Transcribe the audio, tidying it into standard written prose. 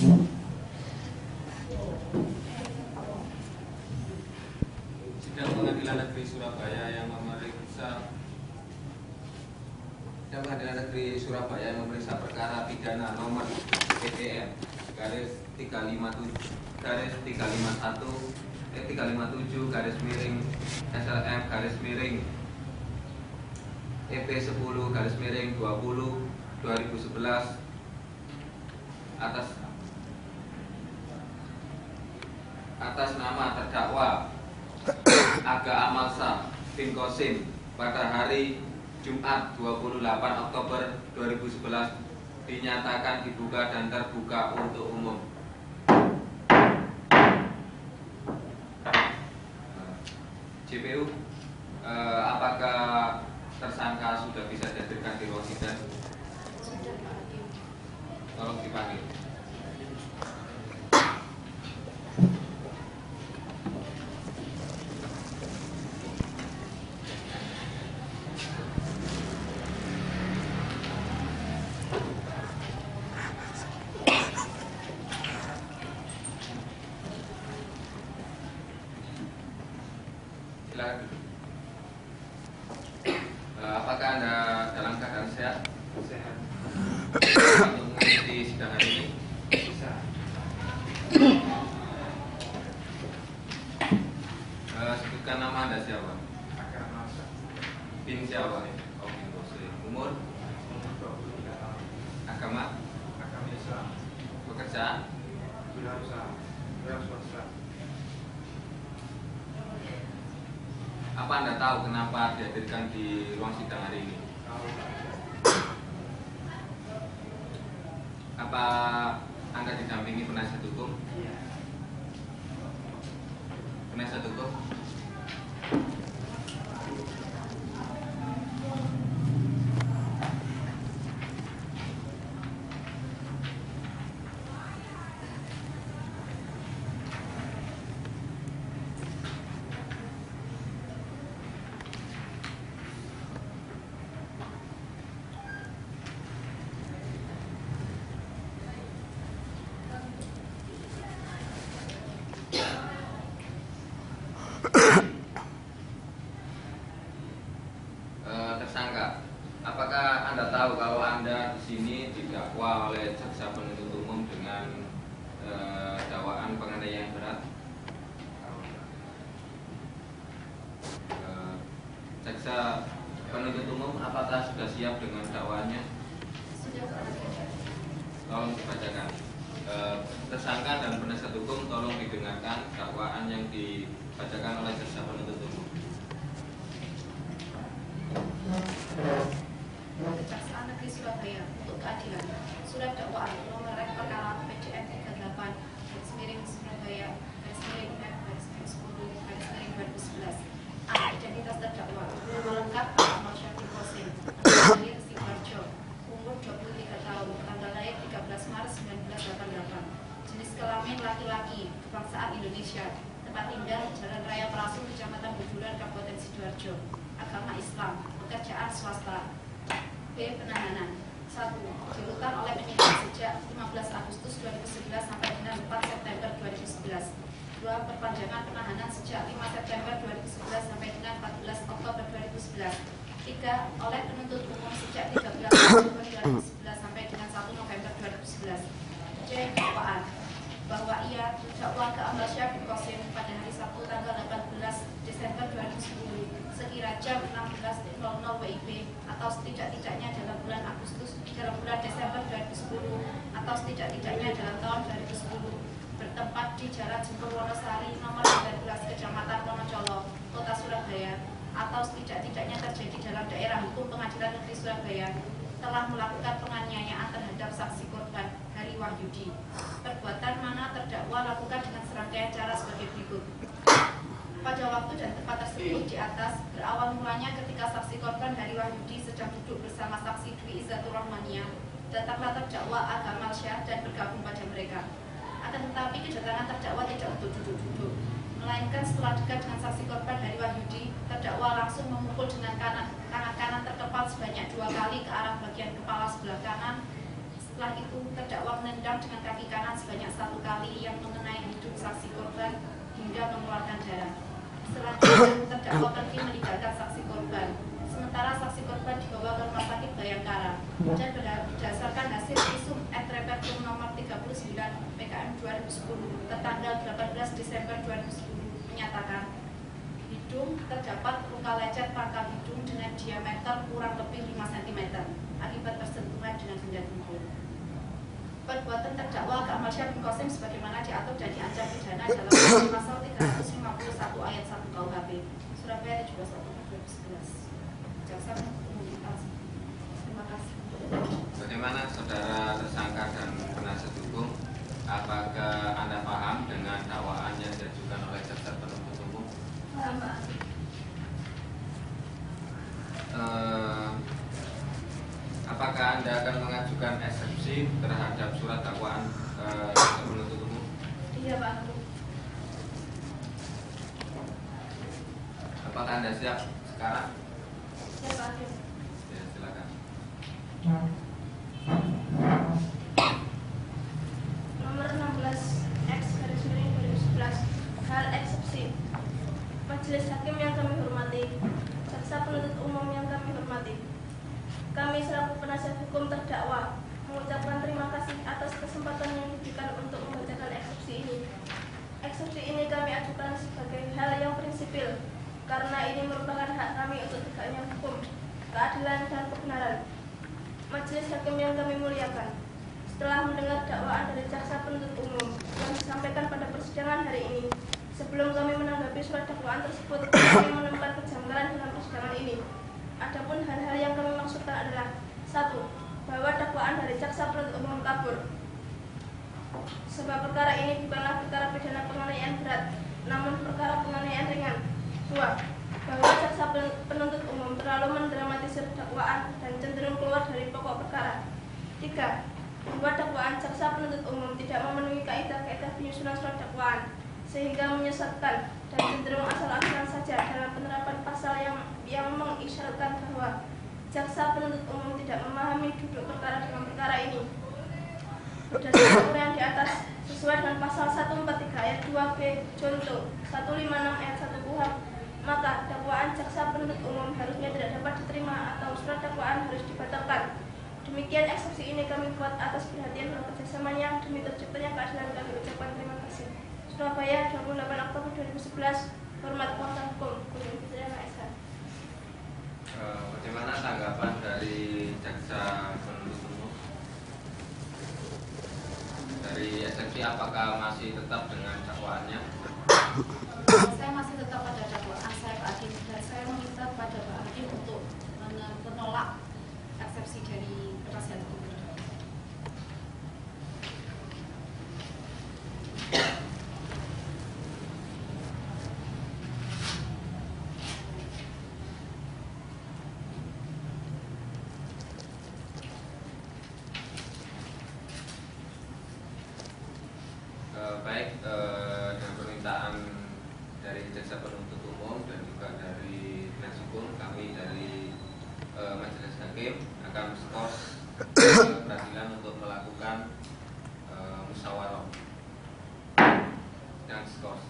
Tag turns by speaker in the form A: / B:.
A: Sidang Pengadilan Negeri Surabaya yang memeriksa perkara pidana nomor PTM garis 357 garis miring SLM garis miring EP 10 garis miring 20 2011 atas nama terdakwa Aga Amalsa bin Qasim pada hari Jumat 28 Oktober 2011 dinyatakan dibuka dan terbuka untuk umum. JPU, apakah tersangka sudah bisa dihadirkan di ruang sidang? Tolong dipanggil. Silakan. Apakah Anda dalam keadaan sehat?
B: Sehat.
A: Untuk mengikuti sidang hari ini?
B: Bisa.
A: Sebutkan nama Anda siapa?
B: Akan masa.
A: Bin siapa? Oh, bin Muslim. Umur?
B: Umur 23 tahun.
A: Agama?
B: Agama Islam.
A: Pekerjaan?
B: Wirausaha. Wira swasta.
A: Apa Anda tahu kenapa dihadirkan di ruang sidang hari ini?
B: Tahu.
A: Apa Anda didampingi penasihat hukum?
B: Iya.
A: Penasihat hukum? Tersangka, apakah Anda tahu kalau Anda di sini didakwa oleh jaksa penuntut umum dengan dakwaan penganiayaan berat? Jaksa penuntut umum apakah sudah siap dengan dakwaannya? Tolong dibacakan. Tersangka dan penasihat hukum tolong didengarkan dakwaan yang dibacakan oleh jaksa penuntut umum.
C: Kejaksaan Negeri Surabaya untuk keadilan. Surat dakwaan nomor perkara PCM 38 garis miring Surabaya garis miring F garis miring 10 garis miring 2011. A. Identitas terdakwa. Nama lengkap Ahmad Syafri Qasim. Lahir Sidoarjo. Umur 23 tahun. Tanggal lahir 13 Maret 1988. Jenis kelamin laki-laki. Kebangsaan Indonesia. Tempat tinggal Jalan Raya Perasu, Kecamatan Budulan, Kabupaten Sidoarjo. Agama Islam. Pekerjaan swasta. B. Penahanan. 1. Dilakukan oleh penyidik sejak 15 Agustus 2011 sampai dengan 4 September 2011. 2. Perpanjangan penahanan sejak 5 September 2011 sampai dengan 14 Oktober 2011. 3. Oleh penuntut umum sejak 13 Oktober 2011 sampai dengan 1 November 2011. C. Dakwaan bahwa ia terdakwa Aga Amalsa bin Qasim pada hari Sabtu tanggal 18 Desember 2010 sekira jam 16.00 WIB atau setidak-tidaknya dalam bulan Desember 2010 atau setidak-tidaknya dalam tahun 2010 bertempat di Jalan Jempol Wonosari nomor 19 Kecamatan Wonocolo, Kota Surabaya atau setidak-tidaknya terjadi dalam daerah hukum Pengadilan Negeri Surabaya telah melakukan penganiayaan terhadap saksi korban Hari Wahyudi. Perbuatan mana terdakwa lakukan dengan serangkaian cara sebagai berikut. Pada waktu dan tempat tersebut di atas berawal mulanya ketika saksi korban Hari Wahyudi sedang duduk bersama saksi Dwi Izzatur Rahmania, datanglah terdakwa Aga Amalsa dan bergabung pada mereka. Akan tetapi kedatangan terdakwa tidak untuk duduk-duduk, melainkan setelah dekat dengan saksi korban Hari Wahyudi, terdakwa langsung memukul dengan tangan kanan terkepal sebanyak 2 kali ke arah bagian kepala sebelah kanan Setelah itu terdakwa menendang dengan kaki kanan sebanyak 1 kali yang mengenai hidung saksi korban hingga mengeluarkan darah. Setelah itu terdakwa pergi meninggalkan saksi korban. Sementara saksi korban dibawa ke rumah sakit Bayangkara dan berdasarkan hasil visum et repertum nomor 39 PKM 2010 tertanggal 18 Desember 2010 menyatakan hidung terdapat luka lecet pangkal hidung dengan diameter kurang lebih 5 cm akibat tersentuhan dengan benda tumpul. Perbuatan terdakwa Kemalsyah bin Qasim sebagaimana diatur dan diancam pidana dalam pasal 351 ayat 1 KUHP Surabaya 17 Oktober 2011. Jaksa penuntut umum. Terima kasih.
A: Bagaimana saudara tersangka dan penasihat hukum? Apakah Anda paham dengan dakwaan yang diajukan oleh jaksa penuntut umum?
C: Paham, Pak.
A: Apakah Anda akan mengajukan eksepsi terhadap surat dakwaan jaksa penuntut umum?
C: Iya, Pak.
A: Apakah Anda siap sekarang?
C: Iya, Pak.
A: Ya, silakan.
D: Nomor 16/X/2011 hal eksepsi. Majelis hakim yang kami hormati, jaksa penuntut umum yang kami hormati, kami selaku penasihat hukum terdakwa mengucapkan terima kasih atas kesempatan yang diberikan untuk membacakan eksepsi ini. Eksepsi ini kami ajukan sebagai hal yang prinsipil karena ini merupakan hak kami untuk tegaknya hukum, keadilan dan kebenaran. Majelis hakim yang kami muliakan, setelah mendengar dakwaan dari jaksa penuntut umum yang disampaikan pada persidangan hari ini, sebelum kami menanggapi surat dakwaan tersebut, kami menemukan kejanggalan dalam persidangan ini. Adapun hal-hal yang kami maksudkan adalah: 1. Bahwa dakwaan dari jaksa penuntut umum kabur, sebab perkara ini bukanlah perkara pidana penganiayaan berat, namun perkara penganiayaan ringan. 2. Bahwa jaksa penuntut umum terlalu mendramatisir dakwaan dan cenderung keluar dari pokok perkara. 3. Bahwa dakwaan jaksa penuntut umum tidak memenuhi kaidah-kaidah penyusunan surat dakwaan, sehingga menyesatkan dan cenderung asal-asalan saja dalam penerapan pasal yang mengisyaratkan bahwa jaksa penuntut umum tidak memahami duduk perkara dalam perkara ini. Berdasarkan uraian di atas, sesuai dengan pasal 143 ayat 2B contoh 156 ayat 1 KUHP, maka dakwaan jaksa penuntut umum harusnya tidak dapat diterima atau surat dakwaan harus dibatalkan. Demikian eksepsi ini kami buat atas perhatian dan kerjasamanya demi terciptanya keadilan. Kami ucapkan terima kasih. Surabaya 28 Oktober 2011. Hormat kuasa hukum Kuliah Pidana SH.
A: Bagaimana tanggapan dari jaksa penuntut umum? Dari eksepsi apakah masih tetap dengan dakwaannya?
C: Saya masih tetap pada dakwaan saya, Pak Hakim, dan saya meminta kepada Pak Hakim untuk menolak eksepsi dari penasihat hukum.
A: Baik, dengan permintaan dari jaksa penuntut umum dan juga dari penasihat hukum, kami dari majelis hakim akan skors peradilan untuk melakukan musyawarah dan skors.